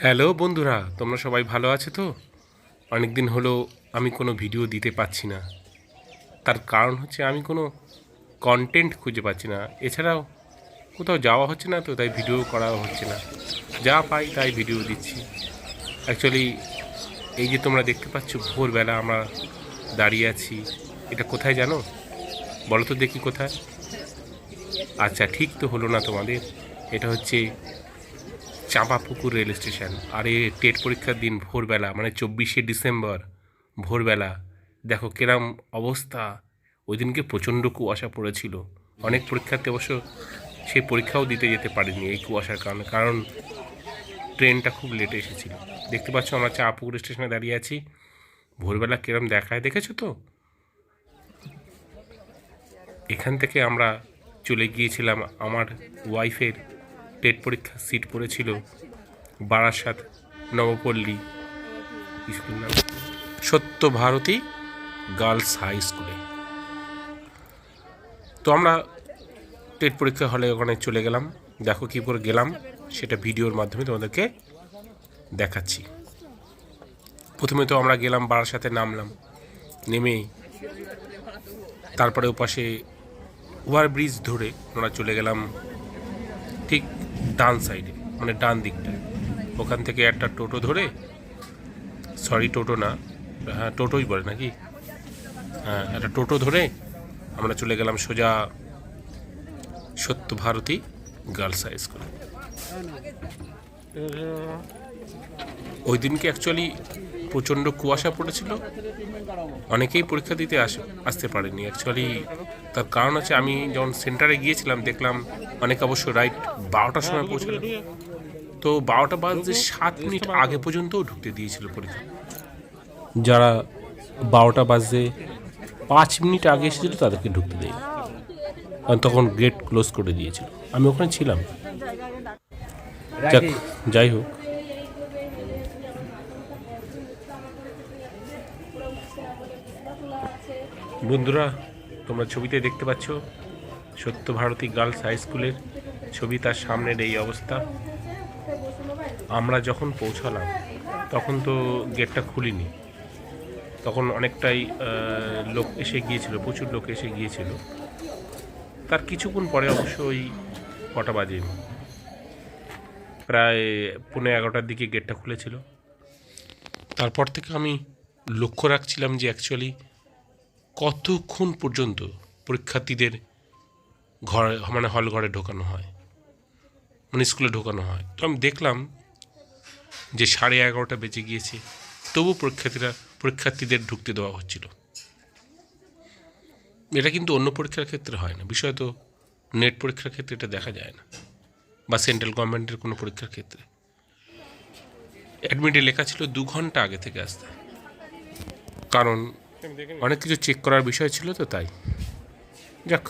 Hello বন্ধুরা, তোমরা সবাই ভালো আছো তো? অনেক দিন হলো আমি কোনো ভিডিও দিতে পারছি না। তার কারণ হচ্ছে আমি কোনো কন্টেন্ট খুঁজে পাচ্ছি না। এছাড়াও কোথাও যাওয়া হচ্ছে না, তো তাই ভিডিও করা হচ্ছে না। যা পাই তাই ভিডিও দিচ্ছি। অ্যাকচুয়ালি এই যে তোমরা দেখতে পাচ্ছ ভোরবেলা আমরা দাঁড়িয়ে আছি, এটা কোথায় জানো? বলো তো দেখি কোথায়? আচ্ছা, ঠিক তো হলো না তোমাদের। এটা হচ্ছে চাঁপাপুকুর রেল স্টেশন। আর এই টেট পরীক্ষার দিন ভোরবেলা, মানে 24শে ডিসেম্বর ভোরবেলা দেখো কিরম অবস্থা। ওই দিনকে প্রচণ্ড কুয়াশা পড়েছিল। অনেক পরীক্ষার্থী অবশ্য সেই পরীক্ষাও দিতে যেতে পারেনি এই কুয়াশার কারণে, কারণ ট্রেনটা খুব লেটে এসেছিল। দেখতে পাচ্ছ আমরা চাঁপাপুকুর স্টেশনে দাঁড়িয়ে আছি। ভোরবেলা কিরম দেখায়, দেখেছো তো? এখান থেকে আমরা চলে গিয়েছিলাম, আমার ওয়াইফের টেট পরীক্ষার সিট পড়েছিল বারাসাত নবপল্লী স্কুল নাম সত্যভারতী গার্লস হাই স্কুলে। তো আমরা টেট পরীক্ষা হলে ওখানে চলে গেলাম। দেখো কী করে গেলাম সেটা ভিডিওর মাধ্যমে তোমাদেরকে দেখাচ্ছি। প্রথমে তো আমরা গেলাম বারাসাতে, নামলাম, নেমে তারপরে ওপাশে ওভারব্রিজ ধরে আমরা চলে গেলাম ঠিক ডান সাইডে, মানে ডান দিকটায়। ওখান থেকে একটা টোটো ধরে, সরি টোটো না, হ্যাঁ টোটোই বলে নাকি, হ্যাঁ একটা টোটো ধরে আমরা চলে গেলাম সোজা সত্যভারতী গার্লস হাই স্কুলে। ওই দিনকে অ্যাকচুয়ালি প্রচণ্ড কুয়াশা পড়েছিল, অনেকেই পরীক্ষা দিতে আসতে পারেনি অ্যাকচুয়ালি। তার কারণ হচ্ছে আমি যখন সেন্টারে গিয়েছিলাম দেখলাম অনেকে অবশ্য রাইট 12টার সময় পৌঁছালো। তো 12টা বাজে 7 মিনিট আগে পর্যন্তও ঢুকতে দিয়েছিল পরীক্ষা। যারা 12টা বাজে 5 মিনিট আগে এসেছিল তাদেরকে ঢুকতে দেয়নি, কারণ তখন গেট ক্লোজ করে দিয়েছিল। আমি ওখানে ছিলাম। যাই হোক, বন্ধুরা তোমরা ছবিতে দেখতে পাচ্ছ সত্যভারতী গার্লস হাই স্কুলের ছবি, তার সামনের এই অবস্থা। আমরা যখন পৌঁছালাম তখন তো গেটটা খুলিনি, তখন অনেকটাই লোক এসে গিয়েছিল, প্রচুর লোক এসে গিয়েছিল। তার কিছুক্ষণ পরে অবশ্যই কটা বাজে, প্রায় 11:15 দিকে গেটটা খুলেছিল। তারপর থেকে আমি লক্ষ্য রাখছিলাম যে অ্যাকচুয়ালি কতক্ষণ পর্যন্ত পরীক্ষার্থীদের ঘরে, মানে হল ঘরে ঢোকানো হয়, মানে স্কুলে ঢোকানো হয়। তো আমি দেখলাম যে 11:30 বেজে গিয়েছে, তবু পরীক্ষার্থীদের ঢুকতে দেওয়া হচ্ছিল। এটা কিন্তু অন্য পরীক্ষার ক্ষেত্রে হয় না, বিষয় তো নেট পরীক্ষার ক্ষেত্রে এটা দেখা যায় না, বা সেন্ট্রাল গভর্নমেন্টের কোনো পরীক্ষার ক্ষেত্রে। অ্যাডমিটে লেখা ছিল 2 ঘন্টা আগে থেকে আসতে, কারণ অনেক কিছু চেক করার বিষয় ছিল, তো তাই। যাক,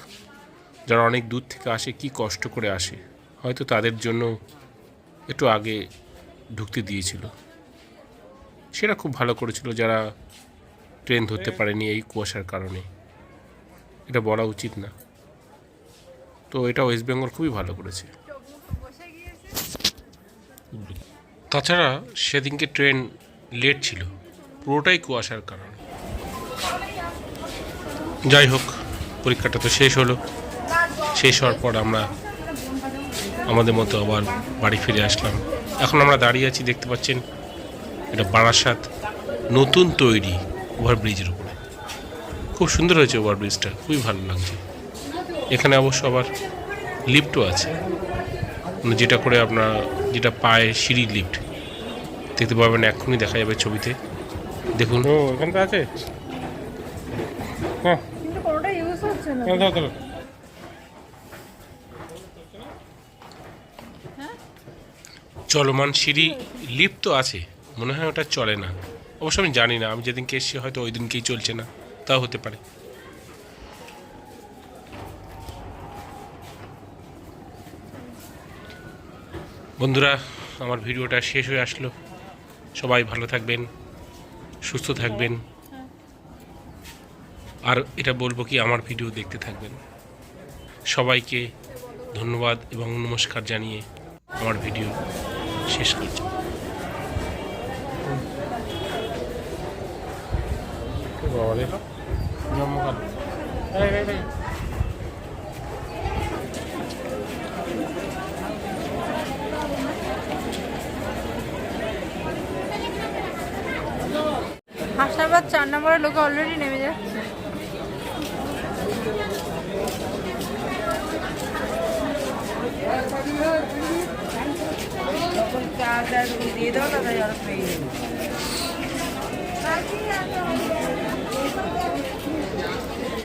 যারা অনেক দূর থেকে আসে, কি কষ্ট করে আসে, হয়তো তাদের জন্য একটু আগে ঢুকতে দিয়েছিল। সেটা খুব ভালো করেছিল, যারা ট্রেন ধরতে পারেনি এই কুয়াশার কারণে। এটা বলা উচিত না, তো এটা ওয়েস্ট বেঙ্গল খুবই ভালো করেছে। তাছাড়া সেদিনকে ট্রেন লেট ছিল, পুরোটাই কুয়াশার কারণে। যাই হোক, পরীক্ষাটা তো শেষ হলো। শেষ হওয়ার পর আমরা আমাদের মতো আবার বাড়ি ফিরে আসলাম। এখন আমরা দাঁড়িয়ে আছি, দেখতে পাচ্ছেন এটা বারাসাত নতুন তৈরি ওভারব্রিজের উপরে। খুব সুন্দর হয়েছে ওভারব্রিজটা, খুবই ভালো লাগছে। এখানে অবশ্য আবার লিফটও আছে, মানে যেটা করে আপনার, যেটা পায়ে সিঁড়ি লিফট দেখতে পাবেন, এক্ষুনি দেখা যাবে ছবিতে। দেখুন, ও এখানটা আছে। হ্যাঁ, চলমান সিঁড়ি লিফট তো আছে, মনে হয় ওটা চলে না। অবশ্য আমি জানি না, আমি যেদিনকে এসেছি হয়তো ওই দিনকেই চলছে না, তাও হতে পারে। বন্ধুরা, আমার ভিডিওটা শেষ হয়ে আসলো। সবাই ভালো থাকবেন, সুস্থ থাকবেন, আর এটা বলবো কি, আমার ভিডিও দেখতে থাকবেন। সবাইকে ধন্যবাদ এবং নমস্কার জানিয়ে আমার ভিডিও শেষ করছি। দেখো জম্মুকাল হাসাবাদ 4 নম্বরের লোকে অলরেডি নেমে যাচ্ছে। দিয়ে দাও দাদা, আর পেয়ে